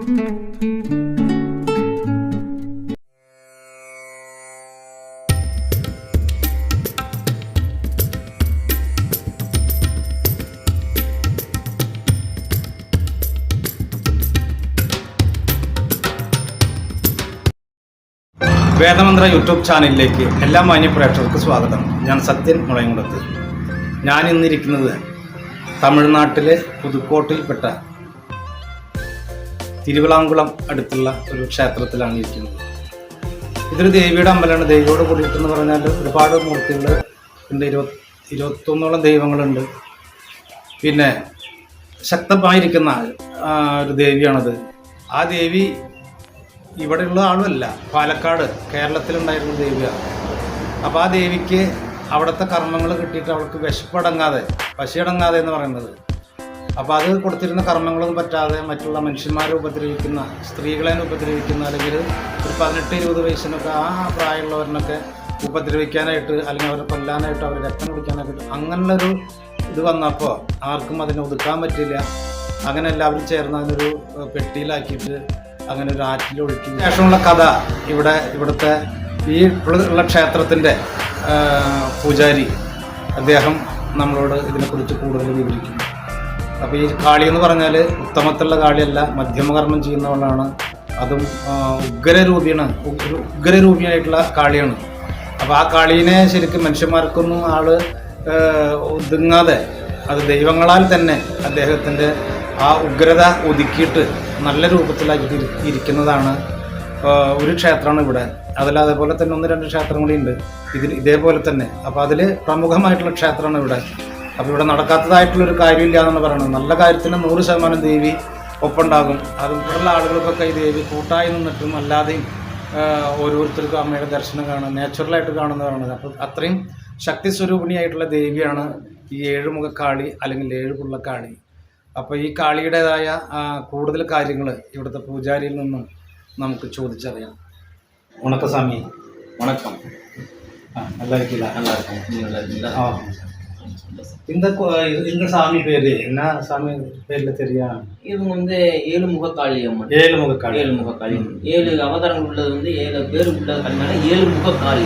വേദമന്ത്ര YouTube ചാനലിലേക്ക് എല്ലാ മാന്യ പ്രേക്ഷകർക്ക് സ്വാഗതം. ഞാൻ സത്യൻ മുളയങ്കുളത്ത്. ഞാൻ ഇന്നിരിക്കുന്നത് തമിഴ്നാട്ടിലെ പുതുക്കോട്ടയിൽപ്പെട്ട തിരുവിളാംകുളം അടുത്തുള്ള ഒരു ക്ഷേത്രത്തിലാണ് ഇരിക്കുന്നത്. ഇതൊരു ദേവിയുടെ അമ്പലമാണ്. ദേവിയോട് കൂടിയിട്ടെന്ന് പറഞ്ഞാൽ ഒരുപാട് മൂർത്തികൾ ഉണ്ട്. 21ഓളം ദൈവങ്ങളുണ്ട്. പിന്നെ ശക്തമായിരിക്കുന്ന ഒരു ദേവിയാണത്. ആ ദേവി ഇവിടെയുള്ള ആളുമല്ല, പാലക്കാട് കേരളത്തിലുണ്ടായിരുന്ന ദേവിയാണ്. അപ്പോൾ ആ ദേവിക്ക് അവിടുത്തെ കർമ്മങ്ങൾ കിട്ടിയിട്ട് അവൾക്ക് വിശപ്പടങ്ങാതെ പശിയടങ്ങാതെ എന്ന് പറയുന്നത്. അപ്പോൾ അത് കൊടുത്തിരുന്ന കർമ്മങ്ങളൊന്നും പറ്റാതെ മറ്റുള്ള മനുഷ്യന്മാരെ ഉപദ്രവിക്കുന്ന, സ്ത്രീകളെ ഉപദ്രവിക്കുന്ന, അല്ലെങ്കിൽ ഒരു 18-20 വയസ്സിനൊക്കെ ആ പ്രായമുള്ളവരിനൊക്കെ ഉപദ്രവിക്കാനായിട്ട്, അല്ലെങ്കിൽ അവരെ കൊല്ലാനായിട്ട്, അവരെ രക്തം കുടിക്കാനായിട്ട് അങ്ങനെയുള്ളൊരു ഇത് വന്നപ്പോൾ ആർക്കും അതിനെ ഒതുക്കാൻ പറ്റില്ല. അങ്ങനെ എല്ലാവരും ചേർന്ന് അതിനൊരു പെട്ടിയിലാക്കിയിട്ട് അങ്ങനെ ഒരു ആറ്റിലൊഴുക്കി ശേഷമുള്ള കഥ ഇവിടുത്തെ ഈ ഉള്ള ക്ഷേത്രത്തിൻ്റെ പൂജാരി അദ്ദേഹം നമ്മളോട് ഇതിനെക്കുറിച്ച് കൂടുതൽ വിവരിക്കുന്നു. അപ്പോൾ ഈ കാളി എന്ന് പറഞ്ഞാൽ ഉത്തമത്തുള്ള കാളിയല്ല, മധ്യമകർമ്മം ചെയ്യുന്നവളാണ്. അതും ഉഗ്രരൂപിയായിട്ടുള്ള കാളിയാണ്. അപ്പോൾ ആ കാളീനെ ശരിക്കും മനുഷ്യന്മാർക്കൊന്നും ഒതുങ്ങാതെ അത് ദൈവങ്ങളാൽ തന്നെ അദ്ദേഹത്തിൻ്റെ ആ ഉഗ്രത ഒതുക്കിയിട്ട് നല്ല രൂപത്തിലാക്കി ഇരിക്കുന്നതാണ് ഒരു ക്ഷേത്രമാണ് ഇവിടെ. അതേപോലെ തന്നെ 1-2 ക്ഷേത്രം കൂടി ഉണ്ട് ഇതേപോലെ തന്നെ. അപ്പോൾ അതിൽ പ്രമുഖമായിട്ടുള്ള ക്ഷേത്രമാണ് ഇവിടെ. അപ്പോൾ ഇവിടെ നടക്കാത്തതായിട്ടുള്ളൊരു കാര്യമില്ല എന്നാണ് പറയുന്നത്. നല്ല കാര്യത്തിന് 100% ദേവി ഒപ്പുണ്ടാകും. അത് ഇവിടെയുള്ള ആളുകൾക്കൊക്കെ ഈ ദേവി കൂട്ടായി നിന്നിട്ടും അല്ലാതെയും ഓരോരുത്തർക്കും അമ്മയുടെ ദർശനം കാണുക, നാച്ചുറലായിട്ട് കാണുന്നതാണ്. അപ്പോൾ അത്രയും ശക്തി സ്വരൂപിണിയായിട്ടുള്ള ദേവിയാണ് ഈ 7 മുഖക്കാളി അല്ലെങ്കിൽ 7 പുള്ളക്കാളി. അപ്പോൾ ഈ കാളിയുടേതായ കൂടുതൽ കാര്യങ്ങൾ ഇവിടുത്തെ പൂജാരിയിൽ നിന്നും നമുക്ക് ചോദിച്ചറിയാം. வணக்கம் சாமி. வணக்கம். நல்லா இருக்கீங்களா? நல்லா இருக்கேன். நீங்க நல்லா இருக்கீங்களா? இந்த சாமி பேரு என்ன சாமி பேர்ல தெரியும்? இது வந்து 7 முகக்காளி அம்மன். 7 முகக்காளி. 7 முகக்காளி. 7 அவதாரங்கள் உள்ளது வந்து 7 பேர் உள்ள கல்யாண 7 முகக்காளி.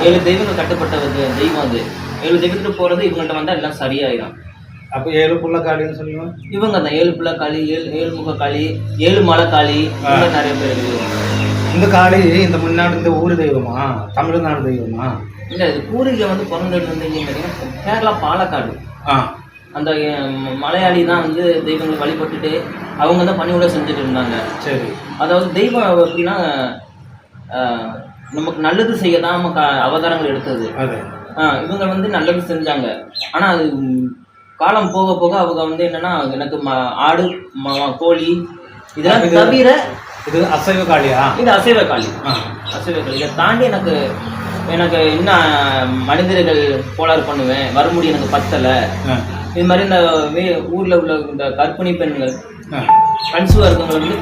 7 தெய்வங்கள் கட்டப்பட்ட தெய்வம் அது. 7 தெய்வத்துக்கு போறது இவங்கள்ட்ட வந்தா எல்லாம் சரியாயிடும். அப்போ 7 புள்ளக்காளின்னு சொல்லுவோம். இவங்க தான் 7 புள்ளக்காளி, 7 முகக்காளி, 7 மலைக்காளி, நிறைய பேர் இருக்கு. இந்த காளி இந்த முன்னாடி இந்த ஊர் தெய்வமா, தமிழ்நாடு தெய்வமா? இல்லை, இது பூர்வீகம் வந்து பிறந்தது வந்து கேரளா பாலக்காடு. அந்த மலையாளி தான் வந்து தெய்வங்களை வழிபட்டுட்டு அவங்க தான் பணியோட செஞ்சுட்டு இருந்தாங்க. சரி. அதாவது தெய்வம் எப்படின்னா நமக்கு நல்லது செய்ய தான் நமக்கு அவதாரங்கள் எடுத்தது. இவங்க வந்து நல்லது செஞ்சாங்க. ஆனால் அது காலம் போக போக அவங்க வந்து என்னன்னா எனக்கு ஆடு, கோழி இதெல்லாம் தவிர இது அசைவ காளியா? இது அசைவ காளி. அசைவ காளி. இதை தாண்டி எனக்கு என்ன மனிதர்கள் கோளாறு பண்ணுவேன், வறுமுடி எனக்கு பத்தலை, இது மாதிரி இந்த ஊரில் உள்ள இந்த கர்ப்பிணி பெண்கள் கன்சூவாக இருக்கவங்களை வந்து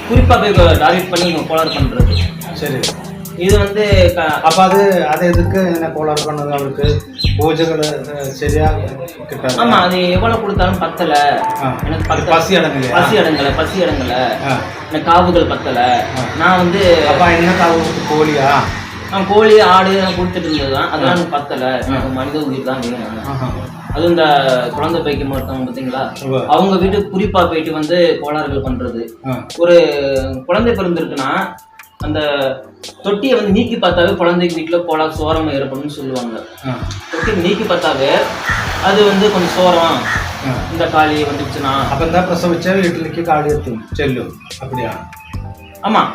குறிப்பாக போய் டார்கெட் பண்ணி கோளாறு பண்ணுறது. சரி. இது வந்து அப்போ அது எதுக்கு என்ன கோளாறு பண்ணது? அவருக்கு பூஜைகள் சரியாக கிட்ட? ஆமாம், அது எவ்வளோ கொடுத்தாலும் பத்தலை, எனக்கு பசி அடங்கலை, எனக்கு காவுகள் பத்தலை. நான் வந்து அப்பா என்ன காவு? கோழியா? கோழி, ஆடு கொடுத்துட்டு இருந்தது தான். அதெல்லாம் எனக்கு பத்தலை, எனக்கு மனித உயிர் தான் வேணும். அதுவும் இந்த குழந்தை பைக்கு ஒருத்தவங்க பார்த்தீங்களா, அவங்க வீட்டுக்கு குறிப்பாக போயிட்டு வந்து கோளாறுகள் பண்ணுறது. ஒரு குழந்தை பிறந்திருக்குன்னா அந்த தொட்டியை வந்து நீக்கி பார்த்தாவே குழந்தைக்கு வீட்டில் கோளாறு சோரம் ஏற்படும்னு சொல்லுவாங்க. தொட்டி நீக்கி பார்த்தாவே அது வந்து கொஞ்சம் சோரம் இந்த காளி வந்துச்சுன்னா அப்போ தான் பிரசவிச்சா வீட்டிലേക്ക് காளி செல்லும். அப்படியா? ஆமாம்.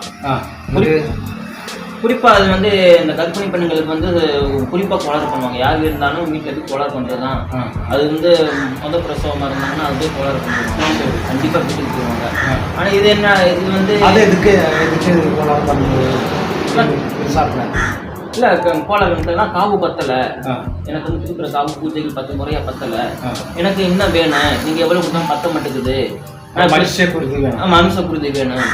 குறிப்பாக அது வந்து இந்த கர்ப்பிணி பெண்களுக்கு வந்து குறிப்பாக கோளாறு பண்ணுவாங்க. யார் இருந்தாலும் வீட்டில் போய் கோளாறு பண்ணுறது தான். அது வந்து பிரசவமாக இருந்தாங்கன்னா அது போய் கோளாறு பண்ணுவாங்க, கண்டிப்பாக வீட்டுக்கு போடுவாங்க. ஆனால் இது என்ன, இது வந்து எதுக்கு கோளாறு பண்ணுறது? இல்லை, கோளாறு இருந்ததுன்னா காவு பத்தலை, எனக்கு வந்து கொடுக்குற காவு பூஜைகள் 10 முறையாக பத்தலை, எனக்கு என்ன வேணும், நீங்கள் எவ்வளோ கொடுத்தாலும் பத்த மாட்டேங்குது, மனுஷ குருதி வேணும்.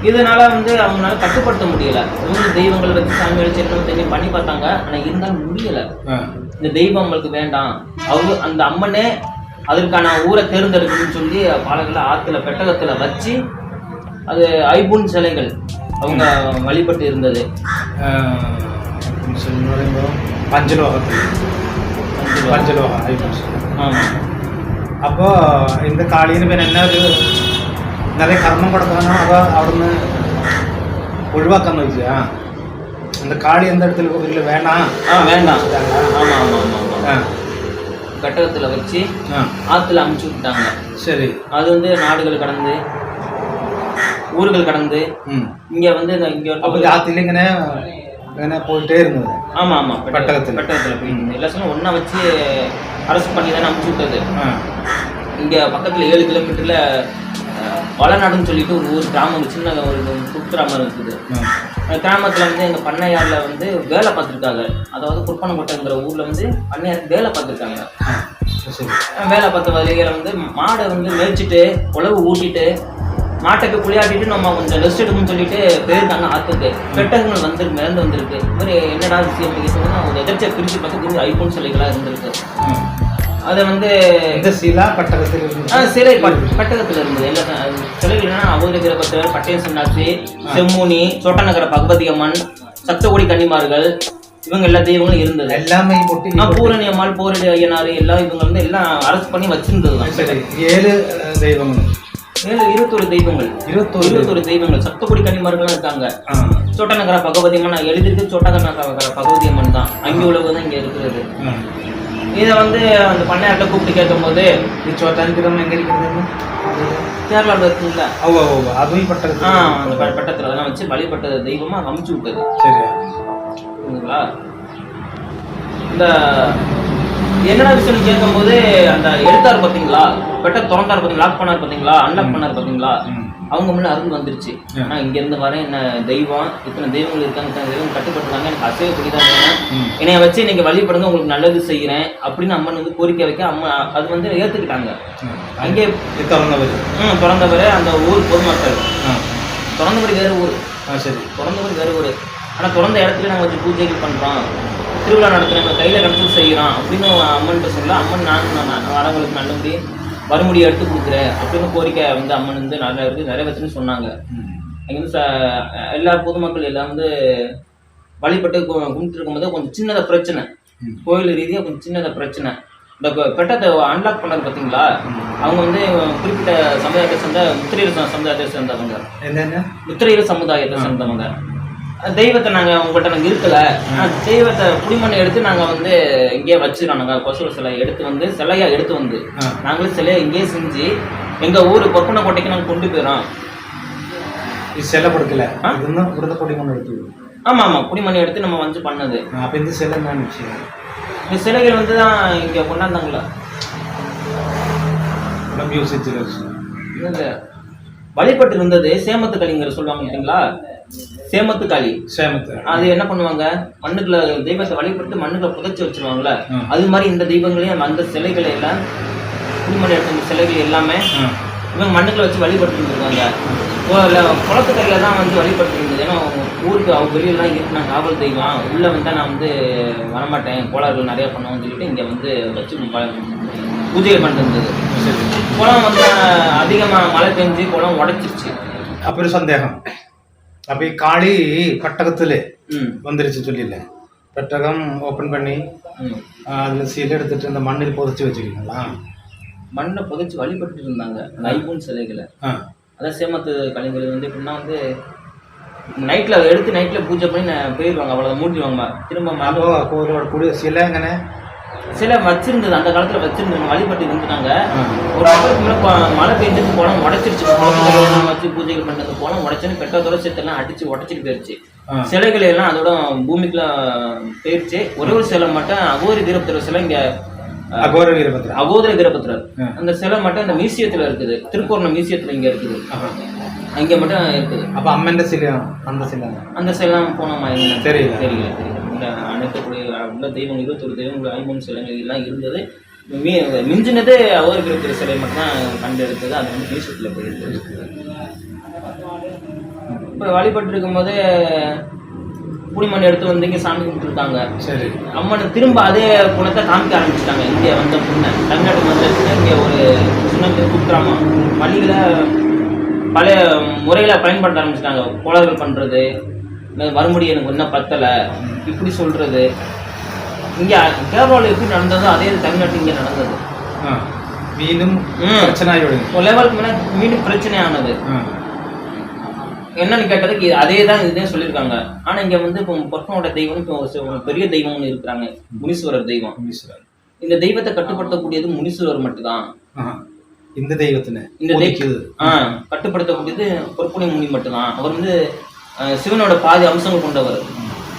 இதனால வந்து அவங்களால கட்டுப்படுத்த முடியல. இவங்க தெய்வங்களை வச்சு சாமி வச்சு என்ன தெரியும் பண்ணி பார்த்தாங்க, ஆனால் இருந்தாலும் முடியல. இந்த தெய்வம் அவங்களுக்கு வேண்டாம், அவங்க அந்த அம்மனே அதற்கான ஊரை தேர்ந்தெடுக்கணும்னு சொல்லி பாலங்களை ஆற்றுல பெட்டகத்தில் வச்சு அது ஐபூன் சிலைகள் அவங்க வழிபட்டு இருந்தது. பஞ்சலோகம் ஐபூன் சிலை. ஆமாம். അപ്പോൾ இந்த കാളിന് പിന്നെ എന്നാ ഒരു നിറയെ കർമ്മം കൊടുക്കാനോ അതോ അവിടുന്ന് ഒഴിവാക്കാന്ന് വെച്ചാ இந்த காளி எந்த இடத்துல வேணாம் வேண்டாம். ஆமாம் ஆமாம் ஆமாம். கட்டகத்துல வச்சு ஆத்துல அமுச்சு விட்டாங்க. சரி. அது வந்து நாடுகள் கடந்து ஊர்கள் கடந்து இங்க வந்து இங்க ஆத்துல இങ്ങനെ போயிட்டே இருந்தது. ஆமா ஆமா. கட்டகத்துல போயிட்டு எல்லா சொல்லும் ஒன்னா வச்சு அரசு பண்ணி தானே அமுச்சு விட்டது. இங்க பக்கத்துல 7 கிலோமீட்டர்ல வளநாடுன்னு சொல்லிட்டு ஒரு ஊர் கிராமம், சின்ன ஒரு குக்கிராமம் இருக்குது. அந்த கிராமத்துல வந்து எங்க பண்ணையார்ல வந்து வேலை பார்த்துருக்காங்க. அதாவது குற்பனக்கோட்டைங்கிற ஊர்ல வந்து பண்ணையார் வேலை பார்த்துருக்காங்க. வேலை பார்த்த வழிகளை வந்து மாடை வந்து மேய்ச்சிட்டு உழவு ஊட்டிட்டு மாட்டுக்கு குளியாட்டிட்டு நம்ம கொஞ்சம் ரெஸ்ட் எடுக்கணும்னு சொல்லிட்டு போயிருக்காங்க ஆத்துக்கு. பெட்டகங்கள் வந்து மிதந்து வந்திருக்கு. இவர் என்னடா விஷயம் சொன்னா அவங்க எதிர்ச்சியை பிரிச்சு பார்த்து ஐபோன் சிலைகளா இருந்திருக்கு. அதை வந்து இந்த சிலா பட்டகத்தில் சிலை பட்டகத்தில் இருந்தது. எல்லா சிலைகள்னா அவோத கிரகத்தில் பட்டயம் சன்னாசி, செம்முனி, சோட்டநகர பகவதி அம்மன், சப்தகோடி கன்னிமார்கள், இவங்க எல்லா தெய்வங்களும் இருந்தது. எல்லாமே பூரணி அம்மாள், போரடி ஐயனார் எல்லாம் இவங்க வந்து எல்லாம் அரசு பண்ணி வச்சிருந்தது தான். 7 தெய்வங்கள் 21 தெய்வங்கள் 21 தெய்வங்கள் சப்தகோடி கன்னிமார்கள் இருக்காங்க. சோட்டநகர பகவதி அம்மன் எழுதிருக்கு. சோட்டநகர பகவதி அம்மன் தான் அங்கே உலகம் தான் இங்க இருக்கிறது. இதை வந்து அந்த பண்ணையார்ட்ட கூப்பிட்டு கேட்கும் போது சோட்டானிக்கிரம் எங்க இருக்கிறது கேரளாவில் இருக்குங்களா அதுவும் பட்டது. அந்த பட்டத்தில் அதெல்லாம் வச்சு வழிபட்ட தெய்வமா அமைச்சு விட்டது. சரிங்களா? இந்த என்னடா விஷயம் கேட்கும் போது அந்த எடுத்தார் பார்த்தீங்களா, பெட்ட திறந்தார் பார்த்தீங்களா, லாக் பண்ணார் பார்த்தீங்களா, அன்லாக் பண்ணார் பார்த்தீங்களா, அவங்க முன்ன அருள் வந்துருச்சு. நான் இங்க இருந்து வரேன், என்ன தெய்வம், இத்தனை தெய்வங்கள் இருக்காங்க, இத்தனை தெய்வம் கட்டுப்பட்டுருக்காங்க, எனக்கு அசைவக்கூடியதான் என்னைய வச்சு நீங்க வழிபடுங்க, உங்களுக்கு நல்லது செய்யறேன் அப்படின்னு அம்மன் வந்து கோரிக்கை வைக்க அம்மா அது வந்து ஏத்துக்கிட்டாங்க. அங்கே திறந்தவர் அந்த ஊர் பொதுமக்கள். திறந்தபடி வேறு ஊர். சரி. திறந்தபடி வேறு ஊர். ஆனா திறந்த இடத்துல நாங்கள் வச்சு பூஜைகள் பண்றோம், திருவிழா நடத்துறோம், கையில கிடைச்சது செய்யறோம் அப்படின்னு அம்மன்கிட்ட சொல்ல அம்மன் நான் வரவங்களுக்கு நல்லபடி வறுமுடியை எடுத்து கொடுக்குறேன் அப்படின்னு கோரிக்கை வந்து அம்மன் வந்து நிறைவேற்றுன்னு சொன்னாங்க. அங்கே வந்து எல்லா பொதுமக்கள் எல்லாம் வந்து வழிபட்டு கும்பிட்டு இருக்கும்போது கொஞ்சம் சின்னதாக பிரச்சனை, கோயில் ரீதியாக கொஞ்சம் சின்னதாக பிரச்சனை. இந்த பெட்டத்தை அன்லாக் பண்ணது பார்த்தீங்களா, அவங்க வந்து குறிப்பிட்ட சமுதாயத்தை சேர்ந்த முத்திரையர் சமுதாயத்தை சேர்ந்தவங்க. முத்திரையர் சமுதாயத்தை சேர்ந்தவங்க. தெய்வத்தை நாங்கள் உங்கள்கிட்ட நாங்கள் இருக்கல, தெய்வத்தை புடிமண்ணை எடுத்து நாங்கள் வந்து இங்கேயே வச்சுக்கிறோம். நாங்கள் கொசுவ சிலை எடுத்து வந்து சிலையாக எடுத்து வந்து நாங்களே சிலையை இங்கேயே செஞ்சு எங்கள் ஊர் பொற்பனக்கோட்டைக்கு நாங்கள் கொண்டு போயிடறோம். சிலை கொடுக்கல, புடிமண்ணை எடுத்து. ஆமாம் ஆமாம், புடிமண்ணை எடுத்து நம்ம வந்து பண்ணது. அப்போ இந்த சிலை என்ன விஷயம்? இந்த சிலைகள் வந்து தான் இங்கே கொண்டாந்தாங்களா வழிபட்டு இருந்தது. சேமத்து களிங்கிற சொல்லுவாங்க பார்த்தீங்களா, சேமத்து காளி. அது என்ன பண்ணுவாங்க, மண்ணுக்குள்ள தெய்வத்தை வழிபட்டு மண்ணுக்குள்ள புதைச்சி வச்சிருவாங்கல்ல, அது மாதிரி இந்த தெய்வங்களையும் அந்த சிலைகளை எல்லாம் புதுமணி எடுத்த சிலைகள் எல்லாமே இவங்க மண்ணுக்குள்ள வச்சு வழிபட்டு இருந்திருக்காங்க. குளத்துக்கரையில தான் வந்து வழிபட்டு இருந்தது. ஏன்னா ஊருக்கு அவங்க வெளியெல்லாம் இருக்கு, நான் காவல் தெய்வம் உள்ள வந்தால் நான் வந்து வரமாட்டேன், கோளாறுகள் நிறையா பண்ணுவோம்னு சொல்லிட்டு இங்கே வந்து வச்சு பூஜைகள் பண்ணிட்டு இருந்தது. குளம் வந்து அதிகமாக மழை பெஞ்சு குளம் உடைச்சிருச்சு. அப்புறம் சந்தேகம், அப்போ காளி பட்டகத்தில் வந்துருச்சு சொல்லியில்ல, பெட்டகம் ஓப்பன் பண்ணி அதில் சீல் எடுத்துட்டு இந்த மண்ணில் புதைச்சி வச்சுக்கிங்களா? மண்ணை புதைச்சி வழிபட்டு இருந்தாங்க அந்த ஐபூன் சிலைகளை. அதான் சேமத்து கலைஞர்கள் வந்து எப்படின்னா வந்து நைட்டில் எடுத்து நைட்டில் பூஜை பண்ணி போயிடுவாங்க, அவ்வளோ மூட்டிடுவாங்க. திரும்ப சிலை எங்கன்னு சிலை வச்சிருந்தது, அந்த காலத்தில் வச்சிருந்தாங்க, வழிபட்டு இருந்துட்டாங்க. ஒரு நாளுக்கு மேலே மழை பெஞ்சது, குளம் உடச்சிருச்சு. குளம் வச்சு பூஜைகள் பண்ணுறது குளம் உடச்சுன்னு பெட்டத்தோட சேர்த்தெல்லாம் அடிச்சு உடச்சிட்டு போயிடுச்சு. சிலைகளை எல்லாம் அதோட பூமிக்குள்ள போயிடுச்சு. ஒரே ஒரு சிலை மட்டும் அகோரி வீரபத்திரர் சிலை, இங்கே அகோர வீரபத்திரர் அந்த சிலை மட்டும் அந்த மியூசியத்தில் இருக்குது, திருப்பூர்ணம் மியூசியத்தில் இங்கே இருக்குது, அங்கே மட்டும் இருக்குது. அப்போ அம்மன் சிலை அந்த சிலை போனோமா தெரியல தெரியல. இந்த அனைத்துக்கூடிய உள்ள தெய்வங்கள் 21 தெய்வங்கள் ஐம்பொன் சிலைகள் எல்லாம் இருந்தது. மிஞ்சினது அகோர வீரபத்திரர் சிலை மட்டும் தான் கண்டு எடுத்தது, அது வந்து மியூசியத்தில் போயிருந்தது. இப்போ வழிபட்டு இருக்கும்போது புடிமண் எடுத்து வந்து இங்கே சாமி கும்பிட்டுருக்காங்க. சரி. அம்மனை திரும்ப அதே குணத்தை காமிக்க ஆரம்பிச்சிட்டாங்க. இங்கே வந்த புண்ணை தமிழ்நாட்டுக்கு வந்து இங்கே ஒரு சின்ன குக்கிராமம் வழியில் பழைய முறையில பயன்படுத்த ஆரம்பிச்சிட்டாங்க. கோளாறுகள் பண்றது, மறுபடி எனக்கு என்ன பத்தலை இப்படி சொல்றது. இங்க கேரளாவில் எப்படி நடந்ததோ அதே தமிழ்நாட்டில் இங்க நடந்தது. மீண்டும் ஒரு லெவலுக்கு மேலே மீண்டும் பிரச்சனையானது. என்னன்னு கேட்டதுக்கு அதே தான் இதுதான் சொல்லியிருக்காங்க. ஆனா இங்க வந்து இப்போ பொற்பனோட தெய்வம் இப்போ பெரிய தெய்வம்னு இருக்கிறாங்க, முனீஸ்வரர் தெய்வம். இந்த தெய்வத்தை கட்டுப்படுத்தக்கூடியது முனீஸ்வரர் மட்டும்தான். இந்த தெய்வத்தின இந்த கட்டுப்படுத்தக்கூடியது பொற்பனை முனி மட்டும்தான். அவர் வந்து சிவனோட பாதி அம்சங்கள் கொண்டவர்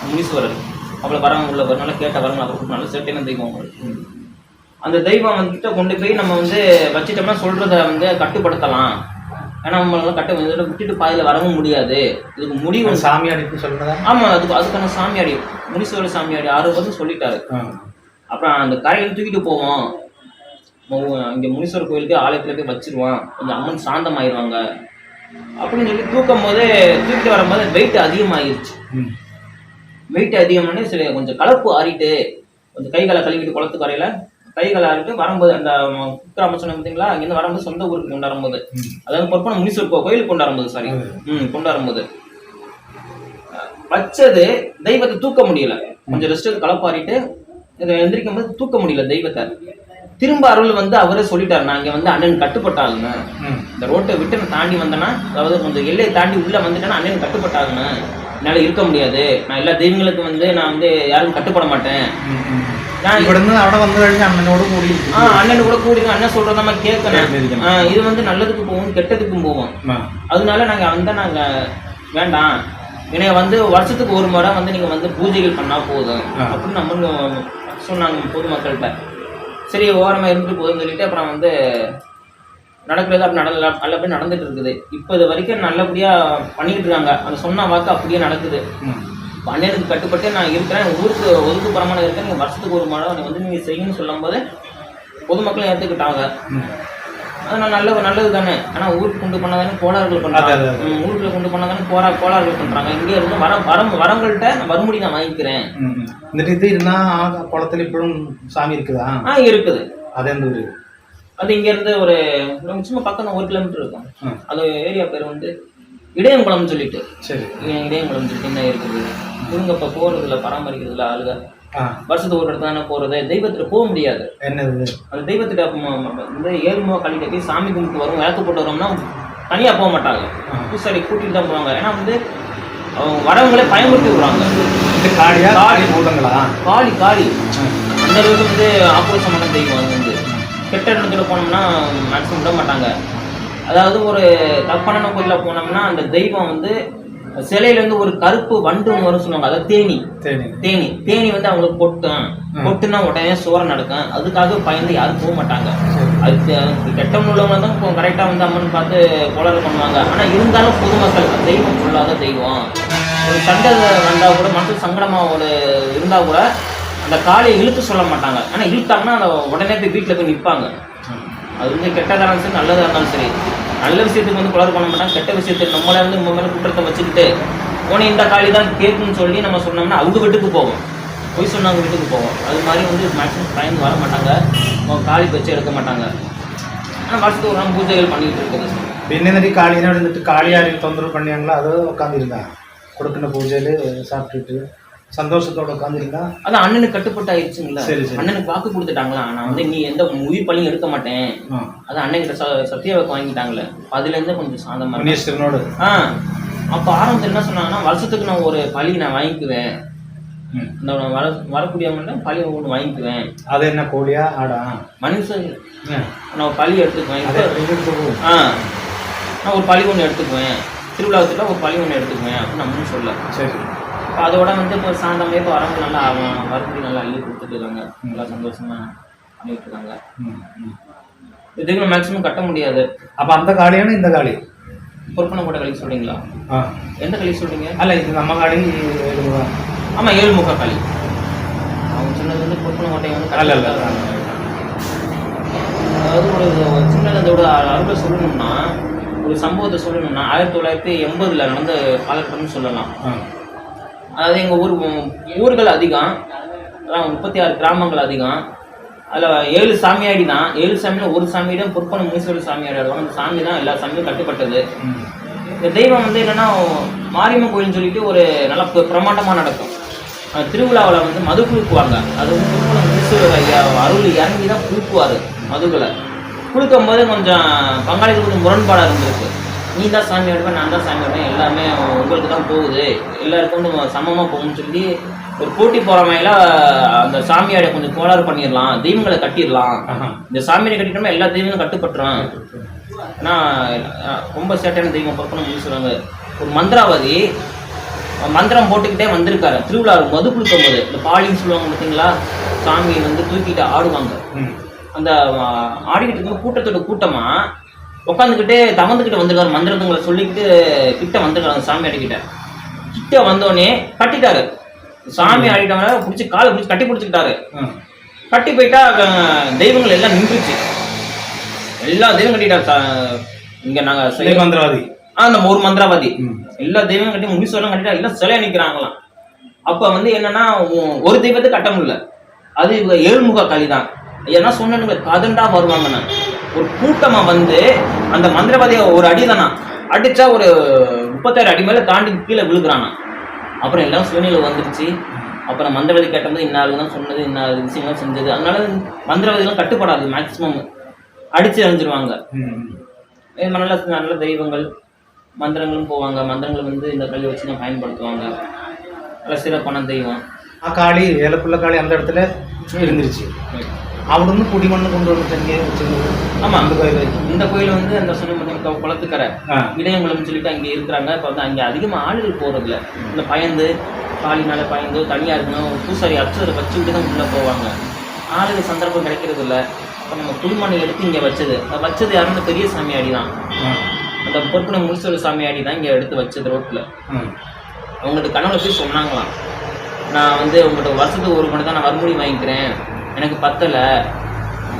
முனீஸ்வரர். அவ்வளவு வரம் உள்ளவர், நல்லா கேட்ட வரங்கள் அவர் நல்ல சேட்டையான தெய்வம். அந்த தெய்வம் வந்துட்டு கொண்டு போய் நம்ம வந்து வச்சுட்டோம்னா சொல்றத வந்து கட்டுப்படுத்தலாம். ஏன்னா நம்மளால விட்டுட்டு பாதியில வரவும் முடியாது. இதுக்கு முடிவு சாமியாடி சொல்றதா? ஆமா, அதுக்கான சாமியாடி முனீஸ்வரர் சாமியாடி 6 வருஷம் சொல்லிட்டாரு. அப்புறம் அந்த கரையில் தூக்கிட்டு போவோம், இங்க முனீஸ்வரர் கோயிலுக்கு ஆலயத்துல போய் வச்சிருவான், கொஞ்சம் அம்மன் சாந்தம் ஆயிடுவாங்க அப்படின்னு சொல்லி தூக்கும் போது தூக்கிட்டு வரும்போது வெயிட் அதிகமாயிருச்சு. வெயிட் அதிகமானே சரி, கொஞ்சம் கலப்பு ஆறிட்டு கொஞ்சம் கைகளை கழுவிட்டு குளத்துக்கு வரையில கைகளை ஆறிட்டு வரும்போது அந்த குக்கிராம சொன்ன பார்த்தீங்களா, அங்கிருந்து வரும்போது சொந்த ஊருக்கு கொண்டாடும்போது, அதாவது பொற்பன முனீஸ்வரர் கோயிலுக்கு கொண்டாடும்போது சாரி கொண்டாடும்போது வச்சது தெய்வத்தை தூக்க முடியல. கொஞ்சம் ரெஸ்ட் கலப்பாறிட்டு இதை எந்திரிக்கும் போது தூக்க முடியல தெய்வத்தை. திரும்ப அருள் வந்து அவரே சொல்லிட்டாரு, நான் இங்க வந்து அண்ணன் கட்டுப்பட்டாங்க, இந்த ரோட்டை விட்டு நான் தாண்டி வந்தேன்னா, அதாவது கொஞ்சம் எல்லையை தாண்டி உள்ள வந்துட்டேன்னா அண்ணன் கட்டுப்பட்டாங்க, என்னால இருக்க முடியாது, நான் எல்லா தெய்வங்களுக்கு வந்து நான் வந்து யாரும் கட்டுப்பட மாட்டேன், நான் அண்ணனோட கூடி அண்ணன் கூட கூடி அண்ணன் சொல்றதாம கேட்கணும். இது வந்து நல்லதுக்கு போவோம் கெட்டதுக்கும் போவோம். அதனால நாங்க வேண்டாம், என்னைய வந்து வருஷத்துக்கு ஒரு முறை வந்து நீங்க வந்து பூஜைகள் பண்ணா போதும் அப்படின்னு நம்ம சொன்னாங்க பொதுமக்கள்கிட்ட. சரி ஓரமா இருந்துட்டு போதும்னு சொல்லிட்டு அப்புறம் வந்து நடக்கிறது அப்படி நல்லபடியா நடந்துட்டு இருக்குது. இப்போ இது வரைக்கும் நல்லபடியா பண்ணிட்டு இருக்காங்க. அந்த சொன்ன வாக்கு அப்படியே நடக்குது. அண்ணனுக்கு கட்டுப்பட்டு நான் இருக்கிறேன், ஊருக்கு ஒதுக்குப்புறமான இருக்கேன், நீங்க வருஷத்துக்கு ஒரு முறை வந்து நீங்க செய்யணும்னு சொல்லும் போது பொதுமக்களும் ஏற்றுக்கிட்டாங்க. அதனால நல்லது தானே. ஆனா ஊருக்கு கொண்டு பண்ணாதானே கோளாறுகள் பண்றாங்க, ஊருக்குள்ள கொண்டு பண்ணாதானே கோளாறுகள் பண்றாங்க. இங்க இருந்து வரங்கள்ட்ட மறுபடி நான் வாங்கிக்கிறேன். இது இருந்தா குளத்துல இப்பவும் சாமி இருக்குதா? இருக்குது. அது எந்த ஊரு? அது இங்க இருந்து ஒரு சும்மா பக்கம் 1 கிலோமீட்டர் இருக்கும். அது ஏரியா பேர் வந்து இடையங்குளம்னு சொல்லிட்டு. சரி, இடையங்குளம் சொல்லிட்டு இருக்குது. இவங்க இப்ப போறதுல பராமரிக்கிறதுல ஆளுங்க வருஷத்துக்கு ஒரு இடத்துல தானே போறது. தெய்வத்துல போக முடியாது. என்னது அந்த தெய்வத்திட்ட இந்த 7 முக கழிட்ட போய் சாமி கும்பிட்டு வரும், விளக்கு போட்டு வரோம்னா தனியா போக மாட்டாங்க, பூசாரி கூட்டிட்டு தான் போவாங்க. ஏன்னா வந்து அவங்க வரவங்களே பயமுறுத்தி விடுறாங்க. காளி அந்த அளவுக்கு வந்து ஆக்ரோஷமான தெய்வம். அது வந்து கெட்ட இடத்துல போனோம்னா மேக்ஸிமம் விட மாட்டாங்க. அதாவது ஒரு தப்பான கோயிலில் போனோம்னா அந்த தெய்வம் வந்து சிலையில இருந்து ஒரு கருப்பு வண்டு வரும் சொல்லுவாங்க, அதாவது தேனி வந்து அவங்களுக்கு கொட்டுனா உடனே சோற நடக்கும். அதுக்காக பயந்து யாரும் போக மாட்டாங்க. அதுக்கு கெட்டம் உள்ளவங்க தான் கரெக்டா வந்து அம்மன் பார்த்து கோளாறு பண்ணுவாங்க. ஆனா இருந்தாலும் பொதுமக்கள் தெய்வம் சொல்லாத தெய்வம், ஒரு சண்டை வந்தா கூட மனசு சங்கடமா ஒரு இருந்தா கூட அந்த காலையை இழுத்து சொல்ல மாட்டாங்க. ஆனா இழுத்தாங்கன்னா அந்த உடனே போய் வீட்டுல போய் நிற்பாங்க. அது வந்து கெட்டதாக இருந்தாலும் சரி நல்லதாக இருந்தாலும் சரி, நல்ல விஷயத்துக்கு வந்து குளறு பண்ண மாட்டாங்க, கெட்ட விஷயத்துக்கு நம்மளே வந்து நம்ம மேலே குற்றத்தை வச்சுக்கிட்டு போன இந்த காலி தான் கேட்குன்னு சொல்லி நம்ம சொன்னோம்னா அவங்க வீட்டுக்கு போவோம், பொய் சொன்னவங்க வீட்டுக்கு போவோம். அது மாதிரி வந்து மேக்ஸிமம் பயந்து வர மாட்டாங்க, காளி வச்சு எடுக்க மாட்டாங்க. ஆனால் வருஷத்துக்கு ஒரு நாள் பூஜைகள் பண்ணிக்கிட்டு இருக்குது. பின்னே காளினா வந்துட்டு காளியாரி தொந்தரவு பண்ணியாங்களா, அதாவது உட்காந்துருந்தாங்க கொடுக்கிற பூஜையில சாப்பிட்டுட்டு சந்தோஷத்தோட உட்காந்துருந்தா. அதான் அண்ணனுக்கு கட்டுப்பட்டு ஆயிடுச்சுங்களா. அண்ணனுக்கு வாக்கு கொடுத்துட்டாங்களா, நான் வந்து நீ எந்த உயிர் பழியும் எடுக்க மாட்டேன், அதான் அண்ணன் கிட்ட சத்திய வாக்கு வாங்கிட்டாங்களே, அதுல இருந்து கொஞ்சம் சாந்தமா. அப்ப ஆரம்பத்தில் என்ன சொன்னாங்கன்னா, வருஷத்துக்கு நான் ஒரு பழி நான் வாங்கிக்குவேன், இந்த வரக்கூடியவங்க பழி ஒன்று வாங்கிக்குவேன். அது என்ன கோழியா ஆடா மனுஷன், நான் பழி எடுத்துக்குவேன். நான் ஒரு பழி ஒன்று எடுத்துக்குவேன், திருவிழாவத்துல ஒரு பழி ஒன்று எடுத்துக்குவேன் அப்படின்னு நம்ம சொல்ல. சரி, அதோட வந்து இப்போ சாந்தமே இப்போ வரவங்க நல்லா மறுபடியும் நல்லா அள்ளி கொடுத்துட்டு இருக்காங்க, நல்லா சந்தோஷமா பண்ணிட்டு இருக்காங்க. இதுக்கு மேக்ஸிமம் கட்ட முடியாது. அப்ப அந்த காளியான இந்த காளி பொறுப்பனை போட்ட களி சொல்றீங்களா? எந்த களி சொல்றீங்க? அல்ல இது நம்ம காளி. ஆமா, 7 முக களி. அவங்க சொன்னது வந்து பொறுப்பனை கோட்டை வந்து அதாவது ஒரு சின்னதோட அருளை சொல்லணும்னா, ஒரு சம்பவத்தை சொல்லணும்னா 1980 நடந்த காலகட்டம்னு சொல்லலாம். அதாவது எங்கள் ஊர்கள் அதிகம், 36 கிராமங்கள் அதிகம். அதில் 7 சாமியாடி தான். 7 சாமியில் ஒரு சாமியிடம் பொற்பன முனீஸ்வரர் சாமியாடி ஆடுவாங்க. அந்த சாமி தான் எல்லா சாமியும் கட்டுப்பட்டது. இந்த தெய்வம் வந்து என்னன்னா மாரியம்மன் கோயில்னு சொல்லிட்டு ஒரு நல்ல பிரமாண்டமாக நடக்கும். திருவிழாவில் வந்து மது குழுக்குவாங்க. அது வந்து பொற்பன முனீஸ்வரர் ஐயா அருள் இறங்கி தான் குழுக்குவார். மதுக்களை குழுக்கும் போது கொஞ்சம் பங்காளிகளுக்கு கொஞ்சம் முரண்பாடாக இருந்திருக்கு. நீ தான் சாமி ஆடுவேன், நான் தான் சாமி ஆடுவேன், எல்லாமே உங்களுக்கு தான் போகுது, எல்லாருக்கும் வந்து சமமாக போகும்னு சொல்லி ஒரு போட்டி போறாமையில அந்த சாமியாரை கொஞ்சம் கோளாறு பண்ணிடலாம், தெய்வங்களை கட்டிடலாம். இந்த சாமியை கட்டிட்டோம்னா எல்லா தெய்வங்களும் கட்டுப்பட்டுறான். ஏன்னா ரொம்ப சேட்டையான தெய்வம் பொற்பன சொல்லுவாங்க. ஒரு மந்திராவதி மந்திரம் போட்டுக்கிட்டே வந்திருக்காரு. திருவிழா மது குளிக்கும் போது இந்த பாலின்னு சொல்லுவாங்க பார்த்தீங்களா, சாமி வந்து தூக்கிட்டு ஆடுவாங்க. அந்த ஆடிக்கிட்டு இருக்கும்போது கூட்டத்தோட கூட்டமா உட்காந்துக்கிட்டே தவந்துக்கிட்டு வந்திருக்காரு. மந்திரத்துங்களை சொல்லிக்கிட்டு கிட்ட வந்திருக்காரு. அந்த சாமி ஆடிக்கிட்ட கிட்ட வந்தோடனே கட்டிட்டாரு. சாமி ஆடிட்டவங்க பிடிச்சி காலை பிடிச்சி கட்டி பிடிச்சிக்கிட்டாரு. கட்டி போயிட்டா தெய்வங்கள் எல்லாம் நின்றுச்சு. எல்லா தெய்வம் கட்டிட்டாரு. இங்க நாங்க மந்திரவாதி நம்ம ஒரு மந்திரவாதி எல்லா தெய்வம் கட்டி முனீஸ்வரம் கட்டிட்டா எல்லாம் சிலையா நிக்கிறாங்களாம். அப்ப வந்து என்னன்னா ஒரு தெய்வத்தை கட்ட முடியல. அது இவங்க 7 முக களி தான். ஏன்னா சொன்ன கதண்டா வருவாங்கண்ணா. ஒரு கூட்டமா வந்து அந்த மந்திரவாதிய ஒரு அடி தானா அடிச்சா ஒரு 36 அடி மேல தாண்டி கீழே விழுகுறானா. அப்புறம் எல்லாம் சூழ்நிலை வந்துருச்சு. அப்புறம் மந்திரவாதி கேட்டபோது இன்னாளுக்கு தான் சொன்னது, இன்னாள் விஷயங்கள்லாம் செஞ்சது. அதனால மந்திரவாதிகளும் கட்டுப்படாது. மேக்சிமம் அடிச்சு அழிஞ்சிருவாங்க. நல்ல நல்ல தெய்வங்கள் மந்திரங்களும் போவாங்க. மந்திரங்கள் வந்து இந்த கல்வி வச்சு தான் பயன்படுத்துவாங்க. நல்ல சிறப்பான தெய்வம். காளி வேலைப்புள்ள காளி அந்த இடத்துல இருந்துருச்சு. அவனும் குடிமண்ணு கொண்டு வந்து ஆமா அந்த கோயில். இந்த கோயில் வந்து அந்த சொன்ன குளத்துக்கரை இடையங்குளம்னு சொல்லிட்டு அங்கே இருக்கிறாங்க. இப்போ வந்து அங்கே அதிகமாக ஆளுகள் போகிறதில்ல. இந்த பயந்து காளினால பயந்து தனியாக இருக்கணும். பூசாரி அச்சரை வச்சுக்கிட்டு தான் உள்ளே போவாங்க. ஆளுகள் சந்தர்ப்பம் கிடைக்கிறது இல்லை. அப்போ நம்ம குடிமண்ணை எடுத்து இங்கே வச்சது யாருன்னு பெரிய சாமியாடி தான். அந்த பொற்பன முனீஸ்வரர் சாமியாடி தான் இங்கே எடுத்து வச்சது ரோட்டில். அவங்கள்ட்ட கனவுல போய் சொன்னாங்களாம், நான் வந்து உங்கள்கிட்ட வருஷத்துக்கு ஒரு மணி தான் நான் வறுமுடி வாங்கிக்கிறேன், எனக்கு பத்தலை,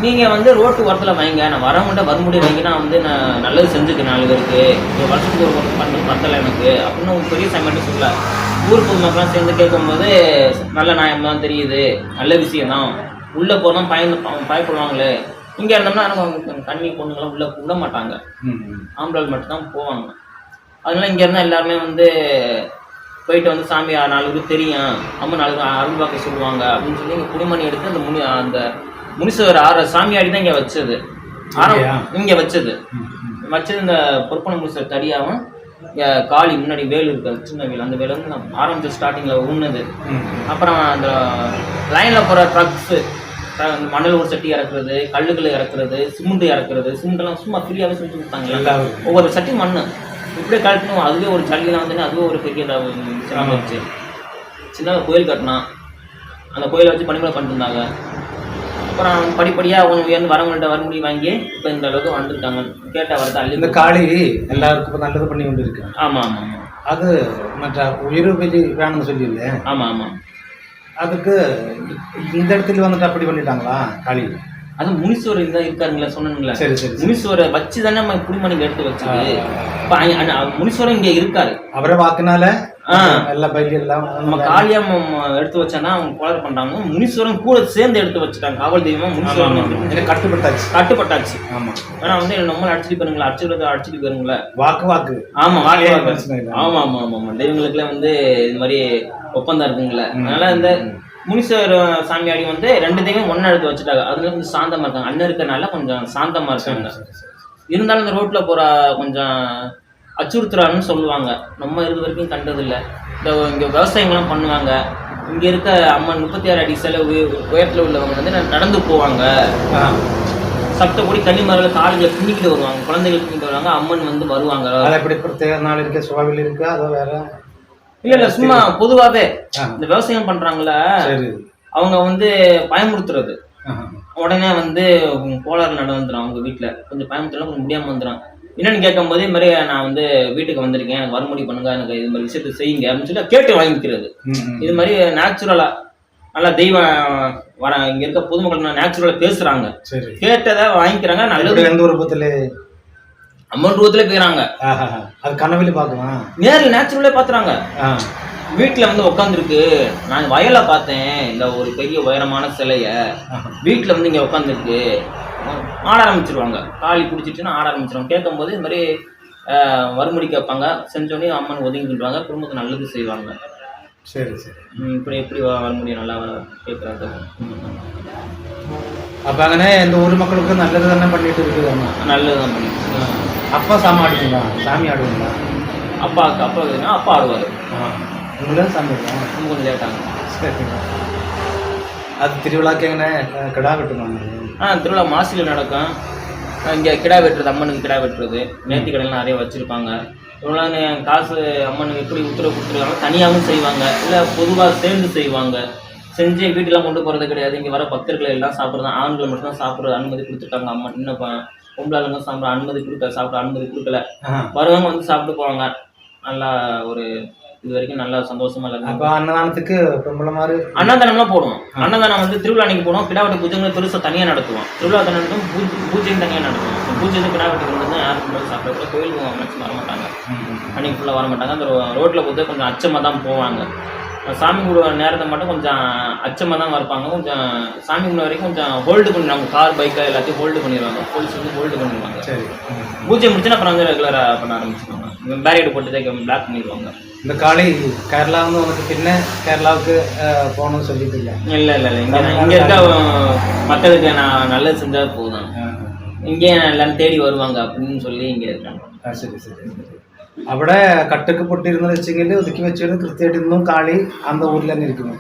நீங்கள் வந்து ரோட்டு ஓரத்தில் வாங்க, நான் வரவங்கள்ட்ட வறுமுடி வாங்கி நான் வந்து நான் நல்லது செஞ்சுக்கிறேன் 4 பேருக்கு, ஒரு வருஷத்துக்கு ஒரு பண்ணது பத்தலை எனக்கு அப்படின்னு ஒரு பெரிய சாமியாட்டி சொல்ல. ஊர் பொதுமக்கள்லாம் சேர்ந்து கேட்கும்போது நல்ல நியாயம் தான் தெரியுது, நல்ல விஷயம் தான். உள்ளே போனால் பயப்படுவாங்களே. இங்கே இருந்தோம்னா அவங்க தண்ணி பொண்ணுங்களாம் உள்ளே விட மாட்டாங்க, ஆம்பளை மட்டும்தான் போவாங்க. அதனால இங்கே இருந்தால் எல்லாருமே வந்து போயிட்டு வந்து சாமி 4 பேருக்கு தெரியும், அம்மா 4 பேர் அருள் பார்க்க சொல்லுவாங்க அப்படின்னு சொல்லி இங்கே குடிமணி எடுத்து அந்த முனீஸ்வரர் சாமியாடி தான் இங்கே வச்சது. இங்கே வச்சது இந்த பொற்பன முனீஸ்வரர் தடியாகவும் காளி முன்னாடி வேல் இருக்காது, சின்ன வேல். அந்த வேலை வந்து நான் ஆரம்பிச்ச ஸ்டார்டிங்கில் உண்ணுது. அப்புறம் அந்த லைனில் போகிற ட்ரக்ஸு, மணல் ஒரு சட்டி இறக்குறது, கல்லுகளை இறக்குறது, சிமெண்ட் இறக்குறது. சிமெண்ட்லாம் சும்மா ஃப்ரீயாகவே செஞ்சு கொடுத்தாங்க. ஒவ்வொரு சட்டி மண் இப்படியே கட்டணும். அதுவே ஒரு சளிலாம் வந்து அதுவே ஒரு பெரிய விஷயமா இருந்துச்சு. சின்ன கோயில் கட்டினான். அந்த கோயிலை வச்சு பணிமனை பண்ணிட்டு இருந்தாங்க. அப்புறம் படிப்படியாக அவங்க உயர்ந்து வரவங்கள்ட்ட வறுமுடி வாங்கி இப்போ இந்த அளவுக்கு வந்துருக்காங்க. கேட்ட வரது அள்ளி. இந்த காளி எல்லாருக்கும் நல்லது பண்ணி கொண்டு இருக்கு. ஆமாம் ஆமாம் ஆமாம். அது மற்ற உயிர் வெளி வேணும்னு சொல்லியில்லை. ஆமாம் ஆமாம். அதுக்கு இந்த இடத்துல வந்துட்டு அப்படி பண்ணிட்டாங்களா காளி? அது முனீஸ்வரர் தான் இருக்காருங்களா, சொன்னீங்களா? சரி சரி. முனீஸ்வரை வச்சு தானே நம்ம குடிமணிக்கு எடுத்து வச்சது. இப்போ முனீஸ்வரர் இங்கே இருக்காரு. அவரை வாக்குனால எல்லா பயிலும் எல்லாம் நம்ம காளியம் எடுத்து வச்சானா அவங்க கோளாறு பண்றாங்க. முனீஸ்வரன் கூட சேர்ந்து எடுத்து வச்சுட்டாங்க. காவல் தெய்வம் முனீஸ்வரன் கட்டுப்பட்டாச்சு. ஆமா. ஏன்னா வந்து நம்ம அடிச்சுட்டு போயிருங்களா, அடிச்சுட்டு போயிருங்களா, வாக்கு. ஆமா வாக்கு. ஆமா ஆமா ஆமா ஆமா. தெய்வங்களுக்குலாம் வந்து இது மாதிரி ஒப்பந்தம் இருக்குங்களே. அதனால இந்த முனீஸ்வரர் சாமியாடி வந்து 2 தெய்வம் ஒன்னா எடுத்து வச்சுட்டாங்க. அதுல கொஞ்சம் சாந்தமா இருக்காங்க. அண்ணன் இருக்கனால கொஞ்சம் சாந்தமா இருக்காங்க. இருந்தாலும் இந்த ரோட்ல போற கொஞ்சம் அச்சுறுத்துறான்னு சொல்லுவாங்க. நம்ம இது வரைக்கும் கண்டதில்லை. இந்த இங்கே விவசாயங்கள்லாம் பண்ணுவாங்க. இங்கே இருக்க அம்மன் 36 அடி சிலை உயரத்தில் உள்ளவங்க வந்து நடந்து போவாங்க. சப்தப்படி கன்னிமார்கள் காலையில பின்னிக்கிட்டு வருவாங்க, குழந்தைகள் பின்னிட்டு வருவாங்க. அம்மன் வந்து வருவாங்க. அதை எப்படி பிரத்யேக நாள் இருக்க சுவாவில் இருக்கா? அதோ வேற இல்லை சும்மா பொதுவாகவே இந்த விவசாயம் பண்றாங்கள அவங்க வந்து பயமுறுத்துறது. உடனே வந்து கோளாறு வந்துடும். அவங்க வீட்டில் கொஞ்சம் பயமுறுத்தலாம், கொஞ்சம் முடியாமல் வந்துடும். என்னன்னு கேட்கும் போது இது மாதிரி நான் வந்து வீட்டுக்கு வந்திருக்கேன், எனக்கு வறுமுடி பண்ணுங்க, எனக்கு இது மாதிரி விஷயத்த செய்யுங்க அப்படின்னு சொல்லி கேட்டு வாங்கிக்கிறது. இது மாதிரி நேச்சுரலா நல்லா தெய்வம் வர இங்க இருக்க பொதுமக்கள் நேச்சுரலா பேசுறாங்க, கேட்டதை வாங்கிக்கிறாங்க. நல்லது. எந்த விருப்பத்துல அம்மன் ரூபத்துல போயிறாங்க. அது கனவுல பார்க்கலாம், நேரில் நேச்சுரலே பாத்துறாங்க. ஆ வீட்டுல வந்து உட்காந்துருக்கு. நான் வயலை பார்த்தேன், இந்த ஒரு பெரிய உயரமான சிலைய வீட்டுல வந்து இங்க உட்காந்துருக்கு. ஆட ஆரம்பிச்சிருவாங்க. காளி பிடிச்சிட்டுன்னா ஆட ஆரம்பிச்சிருவாங்க. கேட்கும் போது இந்த மாதிரி வறுமுடி கேட்பாங்க. செஞ்சோடனே அம்மன் ஒதுங்கிடுவாங்க. குடும்பத்துக்கு நல்லது செய்வாங்க. சரி சரி. இப்படி எப்படி வறுமுடியை நல்லா கேட்குறாங்க. அப்போ அங்கே இந்த ஊர் மக்களுக்கு நல்லது தானே பண்ணிட்டு இருக்குது அம்மா? நல்லது தான் பண்ணிட்டு. அப்பா சாமி ஆடுவீங்களா? சாமி ஆடுவீங்களா? அப்பா இருக்குன்னா அப்பா ஆடுவார். உங்களே சாமி ஆடுவாங்க? கொஞ்சம் லேட்டாங்க. சரிங்க. அது திருவிழாக்கு எங்கே கிடா வெட்டுவாங்க? திருவிழா மாசியில் நடக்கும். இங்கே கிடா வெட்டுறது, அம்மனுக்கு கிடா வெட்டுறது. நேர்த்தி கடையில் நிறைய வச்சுருப்பாங்க. இவ்வளோ காசு அம்மனுக்கு எப்படி உத்தரவு கொடுத்துருக்காங்க. தனியாகவும் செய்வாங்க, இல்லை பொதுவாக சேர்ந்து செய்வாங்க. செஞ்சு வீட்டெலாம் கொண்டு போகிறது கிடையாது. இங்கே வர பக்தர்களை எல்லாம் சாப்பிட்றது, ஆண்களை மட்டும்தான் சாப்பிட்றது அனுமதி கொடுத்துருக்காங்க அம்மன். இன்னும் பொம்பளாளுங்க சாப்பிட்ற அனுமதி சாப்பிட்ற அனுமதி கொடுக்கல. வருவாங்க, வந்து சாப்பிட்டு போவாங்க. நல்லா ஒரு இது வரைக்கும் நல்லா சந்தோஷமா இல்லை. அப்போ அன்னதானத்துக்கு பொம்பளை மாதிரி அன்னதானம்லாம் போடுவோம். அன்னதானம் வந்து திருவிழா அன்னைக்கு போடுவோம். கிடாவட்டி பூஜைகள் பெருசாக தனியாக நடத்துவோம். திருவிழா தானம் பூஜையும் தனியாக நடத்துவோம். பூஜை கிடாவட்டி கொண்டு வந்து யாரும் சாப்பிட கோயிலுக்கு மேக்ஸிமம் வர மாட்டாங்க. அன்னைக்கு ஃபுல்லாக வர மாட்டாங்க. அந்த ரோட்டில் போட்டு கொஞ்சம் அச்சமாக தான் போவாங்க. சாமி கும்பிடுற நேரத்தை மட்டும் கொஞ்சம் அச்சமாக தான் இருப்பாங்க. கொஞ்சம் சாமி கும்பிட வரைக்கும் கொஞ்சம் ஹோல்டு பண்ணிடுவாங்க. கார் பைக்கை எல்லாத்தையும் ஹோல்டு பண்ணிடுவாங்க. போலீஸ் வந்து ஹோல்டு பண்ணிடுவாங்க. சரி. பூஜை முடிச்சுன்னா அப்புறம் வந்து ரெகுலராக பண்ண ஆரம்பிச்சிடுவாங்க. பேரியட் போட்டு பிளாக் பண்ணிடுவாங்க. இந்த காளி கேரளா வந்து உனக்கு பின்ன கேரளாவுக்கு போகணும்னு சொல்லிட்டு இல்லை? இல்லை இல்லை இல்லை. இங்கே இருக்க மக்களுக்கு நான் நல்லது செஞ்சால் போதும். இங்கே எல்லாரும் தேடி வருவாங்க அப்படின்னு சொல்லி இங்கே இருக்காங்க. ശരി ശരി. അവിടെ കട്ടക്ക് പൊട്ടിയിരുന്നെന്ന് വെച്ചെങ്കിൽ ഒതുക്കി വെച്ചിട്ട് കൃത്യമായിട്ട് ഇന്നും കാളി அந்த ஊர்ல തന്നെ ഇരിക്കുന്നു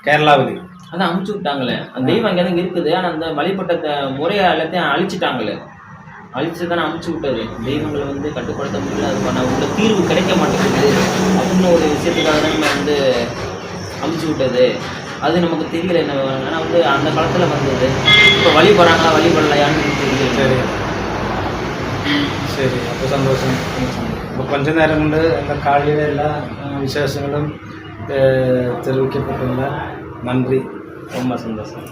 കേരളാവില്. அதான் அமுச்சு விட்டாங்களே. அந்த தெய்வம் அங்கே தான் இருக்குது. ஆனால் அந்த வழிபட்ட முறையை எல்லாத்தையும் அழிச்சிட்டாங்களே. அழிச்சு தானே அமுச்சு விட்டாரு. தெய்வங்களை வந்து கட்டுப்படுத்த முடியல, அதுக்கான உள்ள தீர்வு கிடைக்க மாட்டேங்குது அப்படின்னு ஒரு விஷயத்துக்காக தான் நம்ம வந்து அமுச்சு விட்டது. அது நமக்கு தெரியல என்ன. ஆனால் வந்து அந்த காலத்தில் வந்தது. இப்போ வழிபடுறாங்களா வழிபடலையான்னு தெரியல. சரி ശരി. അപ്പോൾ സന്തോഷം. അപ്പോൾ கொஞ்ச നേരം കൊണ്ട് എൻ്റെ കാളിയുടെ എല്ലാ വിശേഷങ്ങളും തെളിയിക്കപ്പെട്ടില്ല. നന്ദി. ரொம்ப சந்தோஷம்.